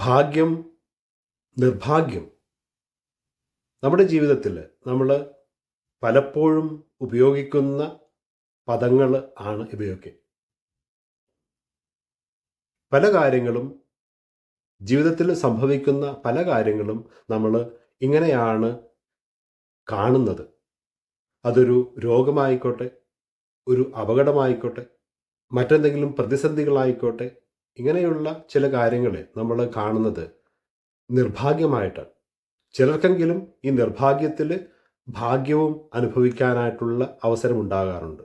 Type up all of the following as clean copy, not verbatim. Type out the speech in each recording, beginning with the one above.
ഭാഗ്യം, നിർഭാഗ്യം നമ്മുടെ ജീവിതത്തിൽ നമ്മൾ പലപ്പോഴും ഉപയോഗിക്കുന്ന പദങ്ങൾ ആണ് ഇവയൊക്കെ. പല കാര്യങ്ങളും ജീവിതത്തിൽ സംഭവിക്കുന്ന പല കാര്യങ്ങളും നമ്മൾ ഇങ്ങനെയാണ് കാണുന്നത്. അതൊരു രോഗമായിക്കോട്ടെ, ഒരു അപകടമായിക്കോട്ടെ, മറ്റെന്തെങ്കിലും പ്രതിസന്ധികളായിക്കോട്ടെ, ഇങ്ങനെയുള്ള ചില കാര്യങ്ങളെ നമ്മൾ കാണുന്നത് നിർഭാഗ്യമായിട്ടാണ്. ചിലർക്കെങ്കിലും ഈ നിർഭാഗ്യത്തിൽ ഭാഗ്യവും അനുഭവിക്കാനായിട്ടുള്ള അവസരമുണ്ടാകാറുണ്ട്.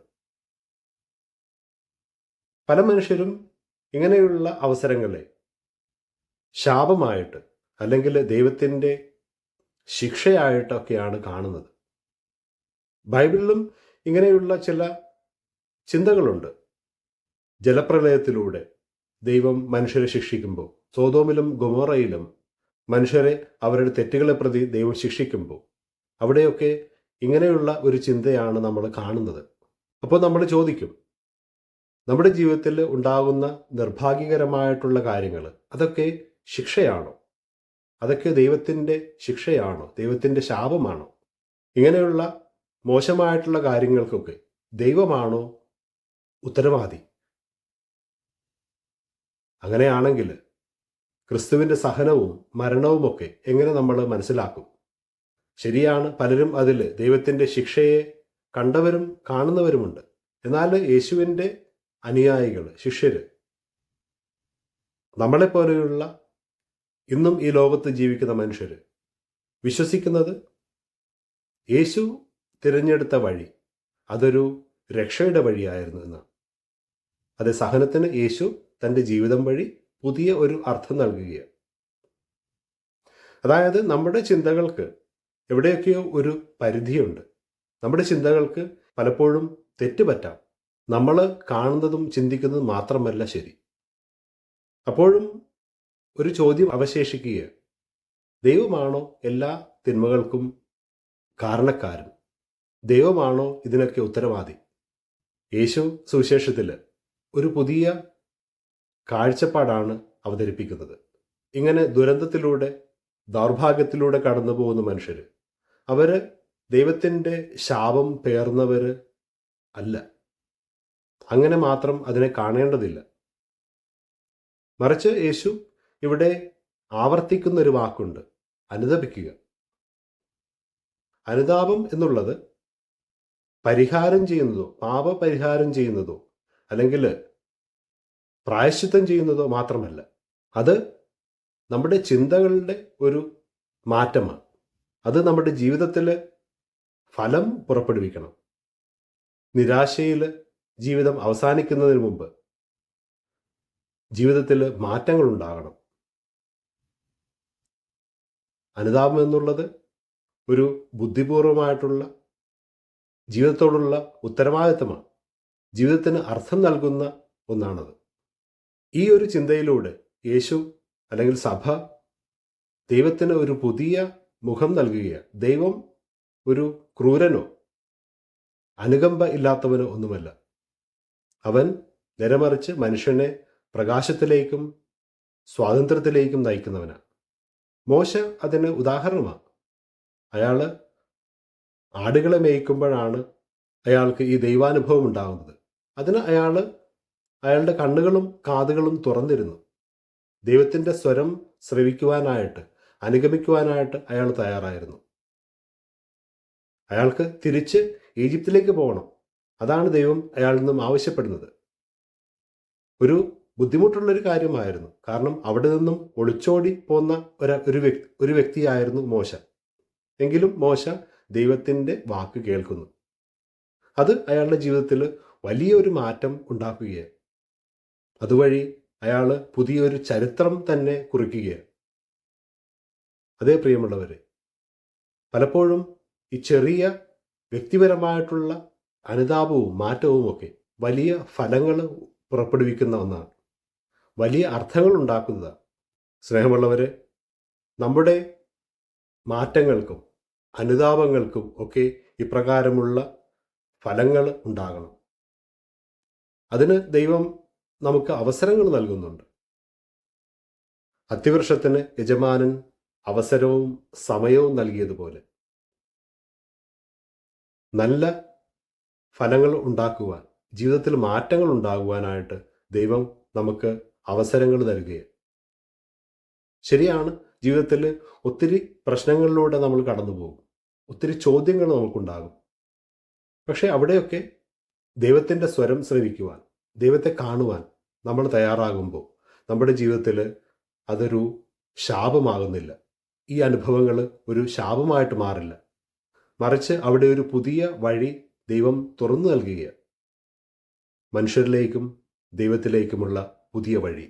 പല മനുഷ്യരും ഇങ്ങനെയുള്ള അവസരങ്ങളെ ശാപമായിട്ട് അല്ലെങ്കിൽ ദൈവത്തിൻ്റെ ശിക്ഷയായിട്ടൊക്കെയാണ് കാണുന്നത്. ബൈബിളിലും ഇങ്ങനെയുള്ള ചില ചിന്തകളുണ്ട്. ജലപ്രളയത്തിലൂടെ ദൈവം മനുഷ്യരെ ശിക്ഷിക്കുമ്പോൾ, സോദോമിലും ഗൊമോറയിലും മനുഷ്യരെ അവരുടെ തെറ്റുകളെ പ്രതി ദൈവം ശിക്ഷിക്കുമ്പോൾ, അവിടെയൊക്കെ ഇങ്ങനെയുള്ള ഒരു ചിന്തയാണ് നമ്മൾ കാണുന്നത്. അപ്പോൾ നമ്മൾ ചോദിക്കും, നമ്മുടെ ജീവിതത്തിൽ ഉണ്ടാകുന്ന നിർഭാഗ്യകരമായിട്ടുള്ള കാര്യങ്ങൾ അതൊക്കെ ശിക്ഷയാണോ? അതൊക്കെ ദൈവത്തിൻ്റെ ശിക്ഷയാണോ? ദൈവത്തിൻ്റെ ശാപമാണോ? ഇങ്ങനെയുള്ള മോശമായിട്ടുള്ള കാര്യങ്ങൾക്കൊക്കെ ദൈവമാണോ ഉത്തരവാദി? അങ്ങനെയാണെങ്കിൽ ക്രിസ്തുവിൻ്റെ സഹനവും മരണവുമൊക്കെ എങ്ങനെ നമ്മൾ മനസ്സിലാക്കും? ശരിയാണ്, പലരും അതിൽ ദൈവത്തിൻ്റെ ശിക്ഷയെ കണ്ടവരും കാണുന്നവരുമുണ്ട്. എന്നാൽ യേശുവിൻ്റെ അനുയായികൾ, ശിഷ്യർ, നമ്മളെപ്പോലെയുള്ള ഇന്നും ഈ ലോകത്ത് ജീവിക്കുന്ന മനുഷ്യർ വിശ്വസിക്കുന്നത് യേശു തിരഞ്ഞെടുത്ത വഴി അതൊരു രക്ഷയുടെ വഴിയായിരുന്നു എന്നാണ്. അത് സഹനത്തിന് യേശു തൻ്റെ ജീവിതം വഴി പുതിയ ഒരു അർത്ഥം നൽകുകയാണ്. അതായത് നമ്മുടെ ചിന്തകൾക്ക് എവിടെയൊക്കെയോ ഒരു പരിധിയുണ്ട്. നമ്മുടെ ചിന്തകൾക്ക് പലപ്പോഴും തെറ്റുപറ്റാം. നമ്മൾ കാണുന്നതും ചിന്തിക്കുന്നതും മാത്രമല്ല ശരി. അപ്പോഴും ഒരു ചോദ്യം അവശേഷിക്കുക, ദൈവമാണോ എല്ലാ തിന്മകൾക്കും കാരണക്കാരൻ? ദൈവമാണോ ഇതിനൊക്കെ ഉത്തരവാദി? യേശു സുവിശേഷത്തിൽ ഒരു പുതിയ കാഴ്ചപ്പാടാണ് അവതരിപ്പിക്കുന്നത്. ഇങ്ങനെ ദുരന്തത്തിലൂടെ, ദൗർഭാഗ്യത്തിലൂടെ കടന്നു പോകുന്ന മനുഷ്യർ, അവർ ദൈവത്തിൻ്റെ ശാപം പേർന്നവർ അല്ല. അങ്ങനെ മാത്രം അതിനെ കാണേണ്ടതില്ല. മറിച്ച് യേശു ഇവിടെ ആവർത്തിക്കുന്നൊരു വാക്കുണ്ട്, അനുതപിക്കുക. അനുതാപം എന്നുള്ളത് പരിഹാരം ചെയ്യുന്നതോ, പാപപരിഹാരം ചെയ്യുന്നതോ, അല്ലെങ്കിൽ പ്രായശ്ചിത്തം ചെയ്യുന്നതോ മാത്രമല്ല. അത് നമ്മുടെ ചിന്തകളുടെ ഒരു മാറ്റമാണ്. അത് നമ്മുടെ ജീവിതത്തിൽ ഫലം പുറപ്പെടുവിക്കണം. നിരാശയിൽ ജീവിതം അവസാനിക്കുന്നതിന് മുമ്പ് ജീവിതത്തിൽ മാറ്റങ്ങൾ ഉണ്ടാകണം. അനുതാപം എന്നുള്ളത് ഒരു ബുദ്ധിപൂർവമായിട്ടുള്ള ജീവിതത്തോടുള്ള ഉത്തരവാദിത്തമാണ്. ജീവിതത്തിന് അർത്ഥം നൽകുന്ന ഒന്നാണത്. ഈ ഒരു ചിന്തയിലൂടെ യേശു അല്ലെങ്കിൽ സഭ ദൈവത്തിന് ഒരു പുതിയ മുഖം നൽകുകയാണ്. ദൈവം ഒരു ക്രൂരനോ അനുകമ്പ ഇല്ലാത്തവനോ ഒന്നുമല്ല. അവൻ നേരെമറിച്ച് മനുഷ്യനെ പ്രകാശത്തിലേക്കും സ്വാതന്ത്ര്യത്തിലേക്കും നയിക്കുന്നവനാണ്. മോശ അതിന് ഉദാഹരണമാണ്. അയാൾ ആടുകളെ മേയ്ക്കുമ്പോഴാണ് അയാൾക്ക് ഈ ദൈവാനുഭവം ഉണ്ടാകുന്നത്. അതിന് അയാളുടെ കണ്ണുകളും കാതുകളും തുറന്നിരുന്നു. ദൈവത്തിൻ്റെ സ്വരം ശ്രവിക്കുവാനായിട്ട്, അനുഗമിക്കുവാനായിട്ട് അയാൾ തയ്യാറായിരുന്നു. അയാൾക്ക് തിരിച്ച് ഈജിപ്തിലേക്ക് പോകണം. അതാണ് ദൈവം അയാളിൽ നിന്നും ആവശ്യപ്പെടുന്നത്. ഒരു ബുദ്ധിമുട്ടുള്ളൊരു കാര്യമായിരുന്നു. കാരണം അവിടെ നിന്നും ഒളിച്ചോടി പോന്ന ഒരു വ്യക്തിയായിരുന്നു മോശ. എങ്കിലും മോശ ദൈവത്തിൻ്റെ വാക്ക് കേൾക്കുന്നു. അത് അയാളുടെ ജീവിതത്തിൽ വലിയൊരു മാറ്റം ഉണ്ടാക്കുകയാണ്. അതുവഴി അയാൾ പുതിയൊരു ചരിത്രം തന്നെ കുറിക്കുകയാണ്. അതേ പ്രിയമുള്ളവരെ, പലപ്പോഴും ഈ ചെറിയ വ്യക്തിപരമായിട്ടുള്ള അനുതാപവും മാറ്റവും ഒക്കെ വലിയ ഫലങ്ങൾ പുറപ്പെടുവിക്കുന്ന ഒന്നാണ്. വലിയ അർത്ഥങ്ങൾ ഉണ്ടാക്കുന്നതാണ്. സ്നേഹമുള്ളവരെ, നമ്മുടെ മാറ്റങ്ങൾക്കും അനുതാപങ്ങൾക്കും ഒക്കെ ഇപ്രകാരമുള്ള ഫലങ്ങൾ ഉണ്ടാകണം. അതിന് ദൈവം നമുക്ക് അവസരങ്ങൾ നൽകുന്നുണ്ട്. അത്തിവൃക്ഷത്തിന് യജമാനൻ അവസരവും സമയവും നൽകിയതുപോലെ നല്ല ഫലങ്ങൾ ഉണ്ടാക്കുവാൻ, ജീവിതത്തിൽ മാറ്റങ്ങൾ ഉണ്ടാകുവാനായിട്ട് ദൈവം നമുക്ക് അവസരങ്ങൾ നൽകുകയാണ്. ശരിയാണ്, ജീവിതത്തിൽ ഒത്തിരി പ്രശ്നങ്ങളിലൂടെ നമ്മൾ കടന്നു പോകും, ഒത്തിരി ചോദ്യങ്ങൾ നമുക്കുണ്ടാകും. പക്ഷേ അവിടെയൊക്കെ ദൈവത്തിൻ്റെ സ്വരം ശ്രവിക്കുവാൻ, ദൈവത്തെ കാണുവാൻ നമ്മൾ തയ്യാറാകുമ്പോൾ നമ്മുടെ ജീവിതത്തിൽ അതൊരു ശാപമാകുന്നില്ല. ഈ അനുഭവങ്ങൾ ഒരു ശാപമായിട്ട് മാറില്ല. മറിച്ച് അവിടെ ഒരു പുതിയ വഴി ദൈവം തുറന്നു നൽകുകയാണ്. മനുഷ്യരിലേക്കും ദൈവത്തിലേക്കുമുള്ള പുതിയ വഴി.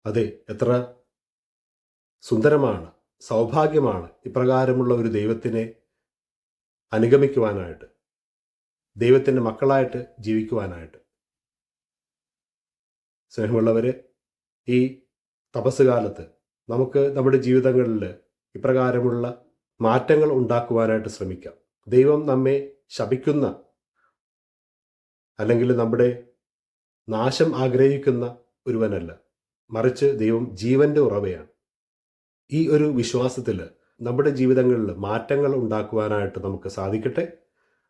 അതെ, എത്ര സുന്ദരമാണ്, സൗഭാഗ്യമാണ് ഇപ്രകാരമുള്ള ഒരു ദൈവത്തിനെ അനുഗമിക്കുവാനായിട്ട്, ദൈവത്തിൻ്റെ മക്കളായിട്ട് ജീവിക്കുവാനായിട്ട്. സ്നേഹമുള്ളവരെ, ഈ തപസ് കാലത്ത് നമുക്ക് നമ്മുടെ ജീവിതങ്ങളിൽ ഇപ്രകാരമുള്ള മാറ്റങ്ങൾ ഉണ്ടാക്കുവാനായിട്ട് ശ്രമിക്കാം. ദൈവം നമ്മെ ശപിക്കുന്ന അല്ലെങ്കിൽ നമ്മുടെ നാശം ആഗ്രഹിക്കുന്ന ഒരുവനല്ല, മറിച്ച് ദൈവം ജീവൻ്റെ ഉറവയാണ്. ഈ ഒരു വിശ്വാസത്തിൽ നമ്മുടെ ജീവിതങ്ങളിൽ മാറ്റങ്ങൾ ഉണ്ടാക്കുവാനായിട്ട് നമുക്ക് സാധിക്കട്ടെ.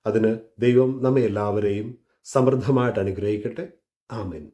അതിന് ദൈവം നമ്മെ എല്ലാവരെയും സമൃദ്ധമായിട്ട് അനുഗ്രഹിക്കട്ടെ. ആമേൻ.